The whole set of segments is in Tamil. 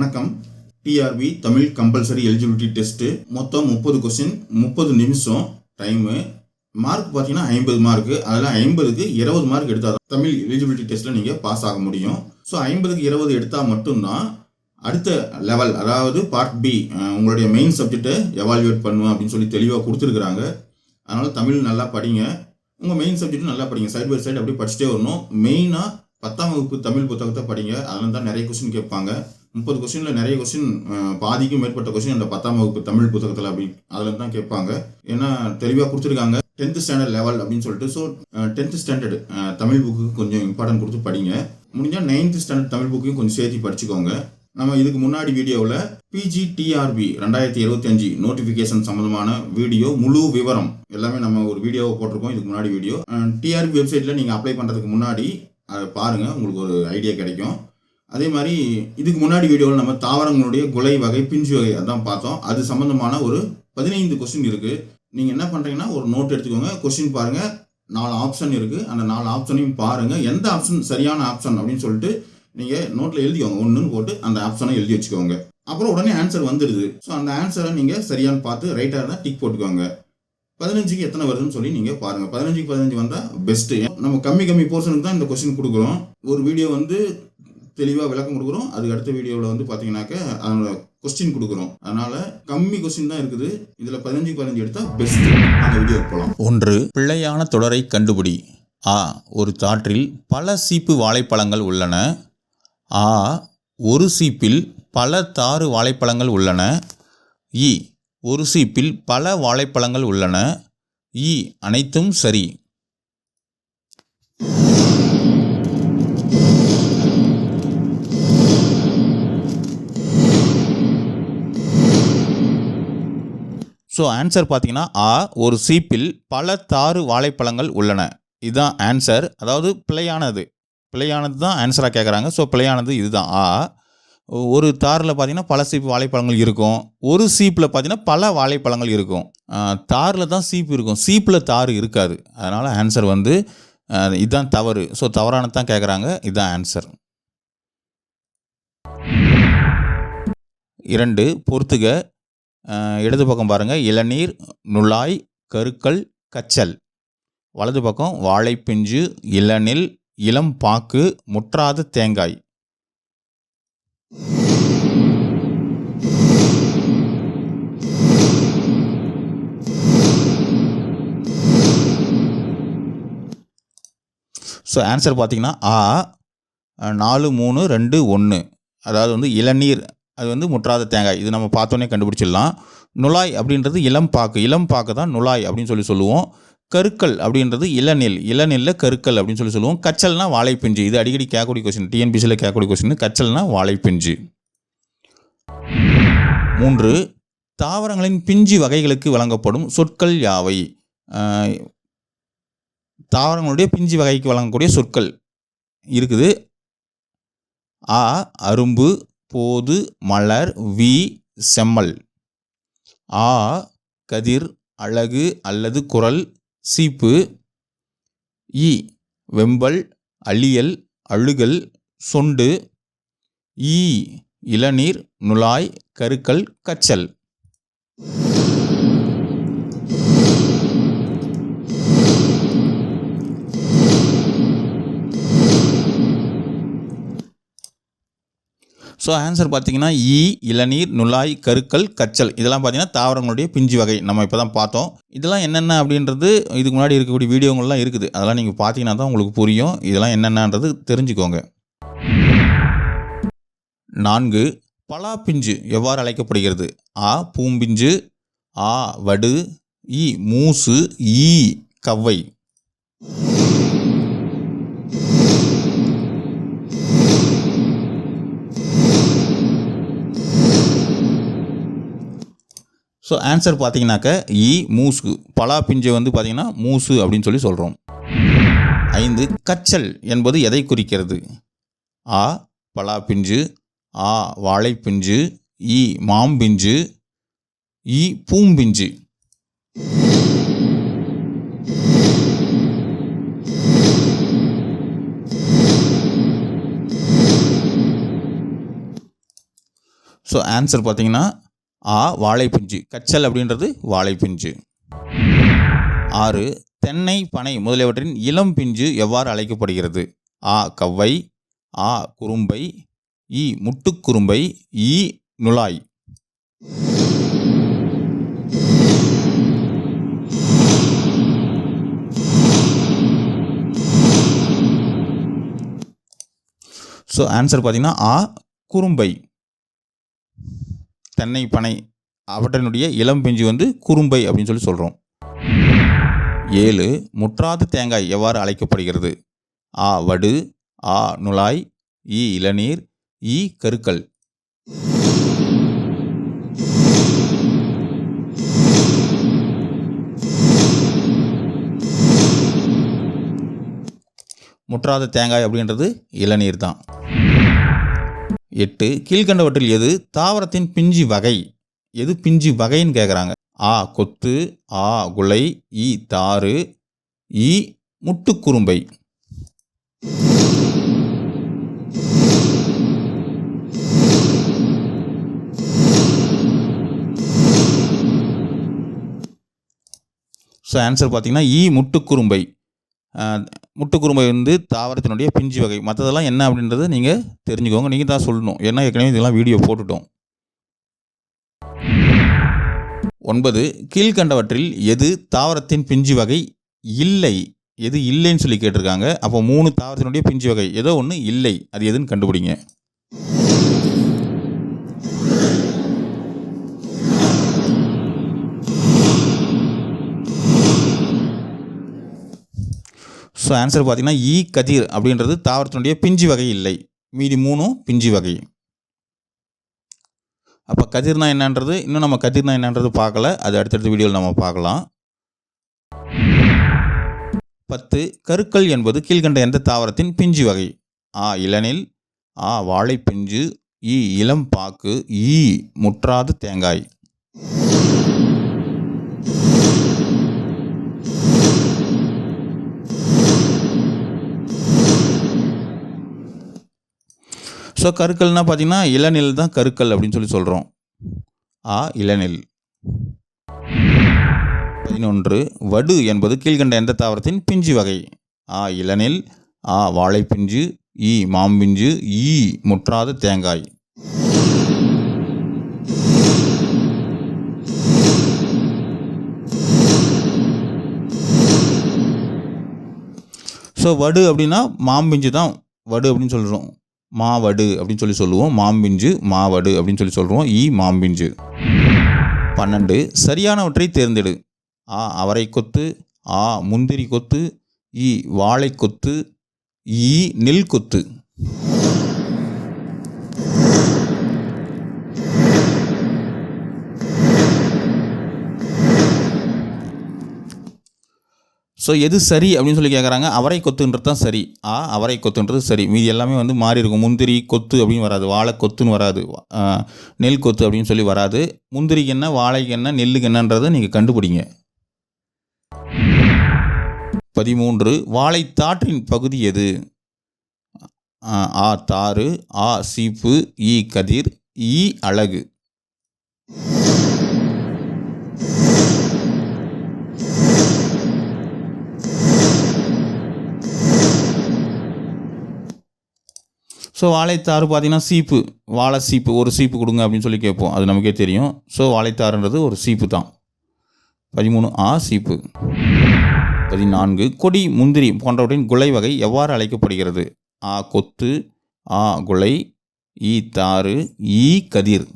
வணக்கம். TRB Tamil compulsory eligibility test மொத்தம் 30 கொஸ்டின், 30 நிமிஷம் டைமு. மார்க் பார்த்தீங்கன்னா 50 மார்க்கு. அதில் 50க்கு 20 மார்க் எடுத்தால் தான் தமிழ் எலிஜிபிலிட்டி டெஸ்ட்டில் நீங்கள் பாஸ் ஆக முடியும். ஸோ 50க்கு 20 எடுத்தால் மட்டும்தான் அடுத்த லெவல், அதாவது பார்ட் பி, உங்களுடைய மெயின் சப்ஜெக்டை எவால்யூவேட் பண்ணுவேன் அப்படின்னு சொல்லி தெளிவாக கொடுத்துருக்குறாங்க. அதனால் தமிழ் நல்லா படிங்க, உங்கள் மெயின் சப்ஜெக்ட்டும் நல்லா படிங்க. சைடு பை சைடு அப்படி படிச்சுட்டே வரணும். மெயினாக 10ஆம் வகுப்பு தமிழ் புத்தகத்தை படிங்க. அதில் தான் நிறைய கொஸ்டின் கேட்பாங்க. 30 கொஸ்டினில் நிறைய கொஸ்டின், பாதிக்கும் மேற்பட்ட கொஸ்டின் அந்த 10ஆம் வகுப்பு தமிழ் புத்தகத்தில் அப்படி அதில் தான் கேட்பாங்க. ஏன்னா தெளிவாக கொடுத்துருக்காங்க 10th ஸ்டாண்டர்ட் லெவல் அப்படின்னு சொல்லிட்டு. So 10th standard Tamil book கொஞ்சம் இம்பார்ட்டன்ட் கொடுத்து படிங்க. முடிஞ்சால் 9th ஸ்டாண்டர்ட் தமிழ் புக்கையும் கொஞ்சம் சேர்த்து படிச்சுக்கோங்க. நம்ம இதுக்கு முன்னாடி வீடியோவில் பிஜிடிஆர்பி 2025 நோட்டிஃபிகேஷன் சம்மந்தமான வீடியோ முழு விவரம் எல்லாமே நம்ம ஒரு வீடியோவை போட்டிருக்கோம். இதுக்கு முன்னாடி வீடியோ டிஆர்பி வெப்சைட்டில் நீங்கள் அப்ளை பண்ணுறதுக்கு முன்னாடி அதை பாருங்கள், உங்களுக்கு ஒரு ஐடியா கிடைக்கும். அதே மாதிரி இதுக்கு முன்னாடி வீடியோவில் நம்ம தாவரங்களுடைய குலை வகை, பிஞ்சு வகை அதான் பார்த்தோம். அது சம்மந்தமான ஒரு 15 கொஸ்டின் இருக்குது. நீங்கள் என்ன பண்ணுறீங்கன்னா ஒரு நோட் எடுத்துக்கோங்க, கொஸ்டின் பாருங்கள், 4 ஆப்ஷன் இருக்குது. அந்த 4 ஆப்ஷனையும் பாருங்கள், எந்த ஆப்ஷன் சரியான ஆப்ஷன் அப்படின்னு சொல்லிட்டு நீங்கள் நோட்டில் எழுதிக்கோங்க. 1ன்னு போட்டு அந்த ஆப்ஷனை எழுதி வச்சுக்கோங்க. அப்புறம் உடனே ஆன்சர் வந்துடுது. ஸோ அந்த ஆன்சரை நீங்கள் சரியானு பார்த்து ரைட்டாக இருந்தால் டிக் போட்டுக்கோங்க. 15க்கு எத்தனை வருதுன்னு சொல்லி நீங்கள் பாருங்கள். 15க்கு 15 வந்தால் பெஸ்ட்டு. நம்ம கம்மி போர்ஷனுக்கு தான் இந்த கொஸ்டின் கொடுக்குறோம். ஒரு வீடியோ வந்து தெளிவாக விளக்கம் கொடுக்குறோம். அதுக்கு அடுத்த வீடியோவில் வந்து பார்த்தீங்கன்னாக்க அதோட கொஸ்டின் கொடுக்குறோம். அதனால் கம்மி கொஸ்டின் தான் இருக்குது. இதில் 15க்கு 15 எடுத்தால் பெஸ்ட்டு. அந்த வீடியோ போகலாம். 1. பிழையான தொடரை கண்டுபிடி. ஆ. ஒரு தாற்றில் பல சீப்பு வாழைப்பழங்கள் உள்ளன. ஆ. ஒரு சீப்பில் பல தாறு வாழைப்பழங்கள் உள்ளன. இ. ஒரு சீப்பில் பல வாழைப்பழங்கள் உள்ளன. இ. அனைத்தும் சரி. ஸோ ஆன்சர் பார்த்தீங்கன்னா ஆ. ஒரு சீப்பில் பல தாறு வாழைப்பழங்கள் உள்ளன. இதுதான் ஆன்சர். அதாவது பிழையானது தான் ஆன்சராக கேட்குறாங்க. ஸோ பிழையானது இதுதான் ஆ. ஒரு தாரில் பார்த்தீங்கன்னா பல சீப்பு வாழைப்பழங்கள் இருக்கும். ஒரு சீப்பில் பார்த்தீங்கன்னா பல வாழைப்பழங்கள் இருக்கும். தாரில் தான் சீப்பு இருக்கும், சீப்பில் தாறு இருக்காது. அதனால் ஆன்சர் வந்து இதுதான் தவறு. ஸோ தவறானது தான் கேட்குறாங்க. இதுதான் ஆன்சர். 2. பொறுத்துக. இடது பக்கம் பாருங்கள், இளநீர், நுழாய், கருக்கல், கச்சல். வலது பக்கம் வாழைப்பிஞ்சு, இளநில், இளம் பாக்கு, முற்றாத தேங்காய். ஸோ ஆன்சர் பார்த்தீங்கன்னா ஆ. 4, 3, 2, 1. அதாவது வந்து இளநீர் அது வந்து முற்றாத தேங்காய். இது நம்ம பார்த்தோன்னே கண்டுபிடிச்சிடலாம். நுழாய் அப்படின்றது இளம் பாக்கு தான் நுழாய் அப்படின்னு சொல்லுவோம். கருக்கல் அப்படின்றது இளநெல்லில் கருக்கல் அப்படின்னு சொல்லுவோம். கச்சல்னா வாழைப்பிஞ்சு. இது அடிக்கடி கேட்கக்கூடிய கொஸ்டின், டிஎன்பிசியில் கேட்கக்கூடிய கொஸ்டின். கச்சல்னா வாழைப்பிஞ்சு. 3. தாவரங்களின் பிஞ்சு வகைகளுக்கு வழங்கப்படும் சொற்கள் யாவை? தாவரங்களுடைய பிஞ்சு வகைக்கு வழங்கக்கூடிய சொற்கள் இருக்குது. ஆ. அரும்பு, போது, மலர், வி, செம்மல். ஆ. கதிர், அழகு அல்லது குரல், சீப்பு. இ. வெம்பல், அழியல், அழுகல், சொண்டு. இ. இளநீர், நுழாய், கருக்கல், கச்சல். ஸோ ஆன்சர் பார்த்தீங்கன்னா இ. இளநீர், நுழாய், கருக்கல், கச்சல். இதெல்லாம் பார்த்தீங்கன்னா தாவரங்களுடைய பிஞ்சு வகை. நம்ம இப்போ தான் பார்த்தோம். இதெல்லாம் என்னென்ன அப்படின்றது இதுக்கு முன்னாடி இருக்கக்கூடிய வீடியோங்கள்லாம் இருக்குது. அதெல்லாம் நீங்கள் பார்த்தீங்கன்னா தான் உங்களுக்கு புரியும். இதெல்லாம் என்னென்னன்றது தெரிஞ்சுக்கோங்க. 4. பலாப்பிஞ்சு எவ்வாறு அழைக்கப்படுகிறது? ஆ. பூம்பிஞ்சு. ஆ. வடு. இ. மூசு. ஈ. கவ்வை. ஸோ ஆன்சர் பார்த்தீங்கன்னாக்க இ. மூசு. பலாப்பிஞ்சு வந்து பார்த்தீங்கன்னா மூசு அப்படின்னு சொல்கிறோம். 5. கச்சல் என்பது எதை குறிக்கிறது? ஆ. பலாப்பிஞ்சு. ஆ. வாழைப்பிஞ்சு. இ. மாம்பிஞ்சு. இ. பூம்பிஞ்சு. ஸோ ஆன்சர் பார்த்தீங்கன்னா ஆ வாழைப்பிஞ்சு. கச்சல் அப்படின்றது வாழைப்பிஞ்சு. 6 தென்னை பனை முதலியவற்றின் இளம் பிஞ்சு எவ்வாறு அழைக்கப்படுகிறது? ஆ கவ்வை, ஆ குறும்பை, இ முட்டுக்குறும்பை, இ நுழாய். ஸோ ஆன்சர் பார்த்தீங்கன்னா ஆ குறும்பை. தென்னை பனை அவற்றினுடைய இளம் பிஞ்சு வந்து குறும்பை அப்படின்னு சொல்லி சொல்கிறோம். 7 முற்றாத தேங்காய் எவ்வாறு அழைக்கப்படுகிறது? ஆ வடு, ஆ நுழாய், இ இளநீர், இ கருக்கல். முற்றாத தேங்காய் அப்படின்றது இளநீர் தான். 8 கீழ்கண்டவற்றில் எது தாவரத்தின் பிஞ்சு வகை? எது பிஞ்சு வகைன்னு கேட்குறாங்க. ஆ கொத்து, ஆ குலை, இ தாறு, இ முட்டுக்குறும்பை. ஸோ ஆன்சர் பார்த்தீங்கன்னா இ முட்டுக்குறும்பை. முட்டுக்குறும்பை வந்து தாவரத்தினுடைய பிஞ்சு வகை. மற்றதெல்லாம் என்ன அப்படின்றத நீங்கள் தெரிஞ்சுக்கோங்க. நீங்கள் தான் சொல்லணும், ஏன்னா ஏற்கனவே இதெல்லாம் வீடியோ போட்டுட்டோம். 9 கீழ்கண்டவற்றில் எது தாவரத்தின் பிஞ்சு வகை இல்லை? எது இல்லைன்னு சொல்லி கேட்டிருக்காங்க. அப்போ 3 தாவரத்தினுடைய பிஞ்சு வகை ஏதோ ஒன்று இல்லை, அது எதுன்னு கண்டுபிடிங்க. ஸோ ஆன்சர் பார்த்தீங்கன்னா இ கதிர் அப்படின்றது தாவரத்தினுடைய பிஞ்சு வகை இல்லை. மீதி 3 பிஞ்சு வகை. அப்போ கதிர்னா என்னன்றது இன்னும் நம்ம கதிர்னா என்னன்றது பார்க்கல, அது அடுத்தடுத்த வீடியோவில் நம்ம பார்க்கலாம். 10 கருக்கல் என்பது கீழ்கண்ட எந்த தாவரத்தின் பிஞ்சு வகை? ஆ இளநீர், ஆ வாழைப்பிஞ்சு, இ இளம் பாக்கு, இ முற்றாத தேங்காய். ஸோ கருக்கல்னா பார்த்தீங்கன்னா இளநெல் தான் கருக்கல் அப்படின்னு சொல்லி சொல்கிறோம். ஆ இளநெல். 11 வடு என்பது கீழ்கண்ட எந்த தாவரத்தின் பிஞ்சு வகை? ஆ இளநெல், ஆ வாழைப்பிஞ்சு, இ மாம்பிஞ்சு, இ முற்றாத தேங்காய். ஸோ வடு அப்படின்னா மாம்பிஞ்சு தான் வடு அப்படின்னு சொல்கிறோம். மாவடு அப்படின்னு சொல்லி சொல்லுவோம். மாம்பிஞ்சு மாவடு அப்படின்னு சொல்லி சொல்கிறோம். இ மாம்பிஞ்சு. 12 சரியானவற்றை தேர்ந்தெடு. ஆ அவரை கொத்து, ஆ முந்திரி கொத்து, இ வாழை கொத்து, இ நெல் கொத்து. ஸோ எது சரி அப்படின்னு சொல்லி கேட்குறாங்க. அவரை கொத்துன்றது தான் சரி. அவரை கொத்துன்றது சரி. மீதி எல்லாமே வந்து மாறி இருக்கும். முந்திரி கொத்து அப்படின்னு வராது, வாழை கொத்துன்னு வராது, நெல் கொத்து அப்படின்னு சொல்லி வராது. முந்திரிக்கு என்ன, வாழைக்கு என்ன, நெல்லுக்கு என்னன்றதை நீங்கள் கண்டுபிடிங்க. 13 வாழைத்தாற்றின் பகுதி எது? ஆ தாறு, ஆ சீப்பு, இ கதிர், இ அழகு. ஸோ வாழைத்தாறு பார்த்தீங்கன்னா சீப்பு, வாழை சீப்பு, ஒரு சீப்பு கொடுங்க அப்படின்னு சொல்லி கேட்போம், அது நமக்கே தெரியும். ஸோ வாழைத்தாறுன்றது ஒரு சீப்பு தான். 13 ஆ சீப்பு. 14 கொடி, முந்திரி போன்றவற்றின் குலை வகை எவ்வாறு அழைக்கப்படுகிறது? ஆ கொத்து, ஆ குலை, இ தாறு, இ கதிர்.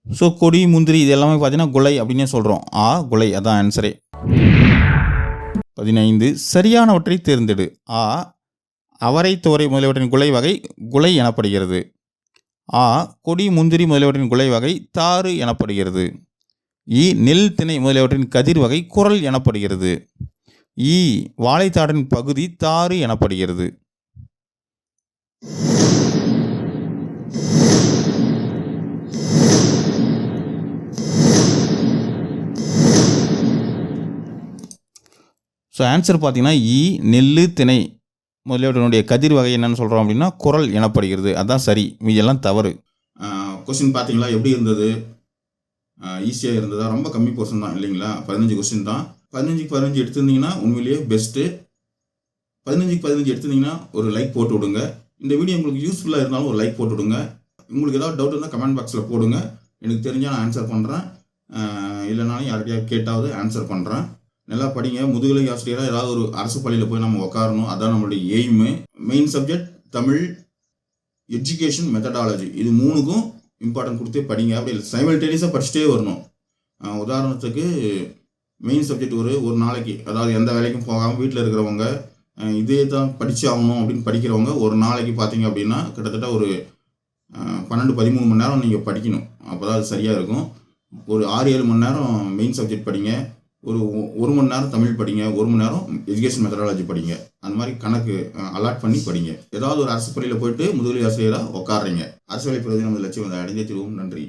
ஸோ கொடி, முந்திரி இது எல்லாமே பார்த்தீங்கன்னா குலை அப்படின்னே சொல்கிறோம். ஆ குலை, அதான் ஆன்சரே. 15 சரியானவற்றை தேர்ந்தெடு. ஆ அவரை தோரை முதலியவற்றின் குலை வகை குலை எனப்படுகிறது. ஆ கொடி, முந்திரி முதலியவற்றின் குலை வகை தாறு எனப்படுகிறது. இ நெல், திணை முதலியவற்றின் கதிர் வகை குரல் எனப்படுகிறது. இ வாழைத்தாற்றின் பகுதி தாறு எனப்படுகிறது. ஸோ ஆன்சர் பார்த்தீங்கன்னா நெல்லு திணை முதலியவற்றினுடைய கதிர் வகை என்னன்னு சொல்கிறோம் அப்படின்னா குரல் எனப்படுகிறது. அதான் சரி, மீதெல்லாம் தவறு. கொஸ்டின் பார்த்தீங்களா எப்படி இருந்தது? ஈஸியாக இருந்ததா? ரொம்ப கம்மி போர்ஷன் தான் இல்லைங்களா? 15 கொஸ்டின் தான். 15 எடுத்திருந்தீங்கன்னா உண்மையிலேயே பெஸ்ட்டு. 15 எடுத்திருந்தீங்கன்னா ஒரு லைக் போட்டு விடுங்க. இந்த வீடியோ உங்களுக்கு யூஸ்ஃபுல்லாக இருந்தாலும் ஒரு லைக் போட்டு விடுங்க. உங்களுக்கு ஏதாவது டவுட் இருந்தால் கமெண்ட் பாக்ஸில் போடுங்க. எனக்கு தெரிஞ்சால் நான் ஆன்சர் பண்ணுறேன். இல்லைனாலும் யார்கிட்டயாவது கேட்டாவது ஆன்சர் பண்ணுறேன். நல்லா படிங்க. முதுகலை ஆசிரியராக ஏதாவது ஒரு அரசு பள்ளியில் போய் நம்ம உட்காரணும். அதான் நம்மளுடைய aim. Main subject Tamil, education, methodology, இது 3க்கும் இம்பார்ட்டன்ட் கொடுத்தே படிங்க. அப்படி சைமல்டேனியஸாக படிச்சுட்டே வரணும். உதாரணத்துக்கு மெயின் சப்ஜெக்ட் ஒரு நாளைக்கு, அதாவது எந்த வேலைக்கும் போகாமல் வீட்டில் இருக்கிறவங்க இதே தான் படித்து ஆகணும் அப்படின்னு படிக்கிறவங்க ஒரு நாளைக்கு பார்த்தீங்க அப்படின்னா கிட்டத்தட்ட ஒரு 12-13 மணி நேரம் நீங்கள் படிக்கணும். அப்போ தான் அது சரியாக இருக்கும். ஒரு 6-7 மணி நேரம் மெயின் சப்ஜெக்ட் படிங்க. ஒரு மணி நேரம் தமிழ் படிங்க. 1 மணி நேரம் எஜுகேஷன் மெத்தடாலஜி படிங்க. அந்த மாதிரி கணக்கு அலாட் பண்ணி படிங்க. ஏதாவது ஒரு அரசு பள்ளியில் போயிட்டு முதுகலை ஆசிரியராக உட்காடுறீங்க. அரசு வேலை பெறுவதை நமது லட்சியம் அடைந்தே தீர்வோம். நன்றி.